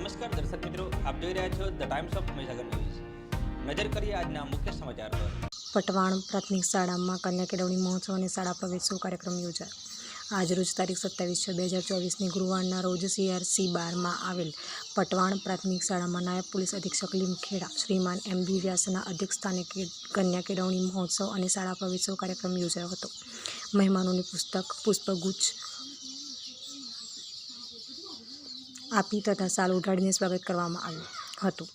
નમસ્કાર દર્શક મિત્રો, આપ જોઈ રહ્યા છો the times of Mahisagar news. નજર કરીએ આજના મુખ્ય સમાચાર પર। પટવાણ પ્રાથમિક શાળામાં કન્યા કેળવણી મહોત્સવ અને શાળા પ્રવેશોત્સવ કાર્યક્રમ યોજાયો। આજરોજ તારીખ 27/6/2024 ગુરુવારના રોજ CRC 12માં આવેલ પટવાણ પ્રાથમિક શાળામાં નાયબ પોલીસ અધિક્ષક લીમખેડા શ્રીમાન MB વ્યાસના અધ્યક્ષસ્થાને કન્યા કેળવણી મહોત્સવ અને શાળા પ્રવેશોત્સવ કાર્યક્રમ યોજાયો હતો। મહેમાનોને પુષ્પગુચ્છ આપી તથા શાલ ઉઢાડીને સ્વાગત કરવામાં આવ્યું હતું।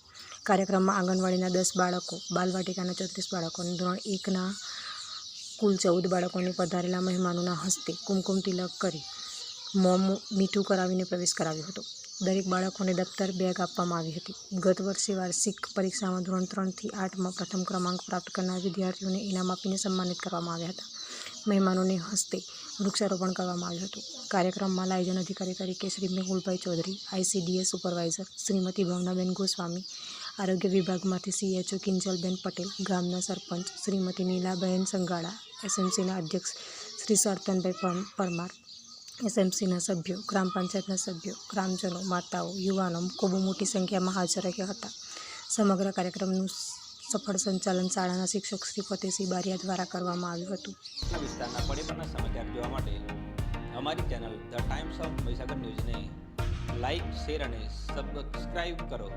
કાર્યક્રમમાં આંગણવાડીના 10 બાળકો, બાલવાટિકાના 34 બાળકો અને ધોરણ 1ના કુલ 14 બાળકોને પધારેલા મહેમાનોના હસ્તે કુમકુમ તિલક કરી મોં મીઠું કરાવીને પ્રવેશ કરાવ્યો હતો। દરેક બાળકોને દફતર, બેગ આપવામાં આવી હતી। ગત વર્ષે વાર્ષિક પરીક્ષામાં ધોરણ 3 થી 8માં પ્રથમ ક્રમાંક પ્રાપ્ત કરનાર વિદ્યાર્થીઓને ઇનામ આપીને સન્માનિત કરવામાં આવ્યા હતા। મહેમાનોને હસ્તે વૃક્ષારોપણ કરવામાં આવ્યું હતું। કાર્યક્રમમાં લાયઝન અધિકારી તરીકે શ્રી મેહુલભાઈ ચૌધરી, ICDS સુપરવાઇઝર શ્રીમતી ભાવનાબેન ગોસ્વામી, આરોગ્ય વિભાગમાંથી CHO કિંજલબેન પટેલ, ગામના સરપંચ શ્રીમતી નીલાબેન સંગાડા, SMCના અધ્યક્ષ શ્રી સરતનભાઈ પરમાર, SMCના સભ્યો, ગ્રામ પંચાયતના સભ્યો, ગ્રામજનો, માતાઓ, યુવાનો ખૂબ મોટી સંખ્યામાં હાજર રહ્યા હતા। સમગ્ર કાર્યક્રમનું સફળ સંચાલન શાળાના શિક્ષક શ્રી ફતેહસિંહ બારિયા દ્વારા કરવામાં આવ્યું હતું। વિસ્તારના પડેપણના સમાચાર જોવા માટે અમારી channel the times of Mahisagar ન્યૂઝને લાઇક, શેર અને સબસ્ક્રાઇબ કરો।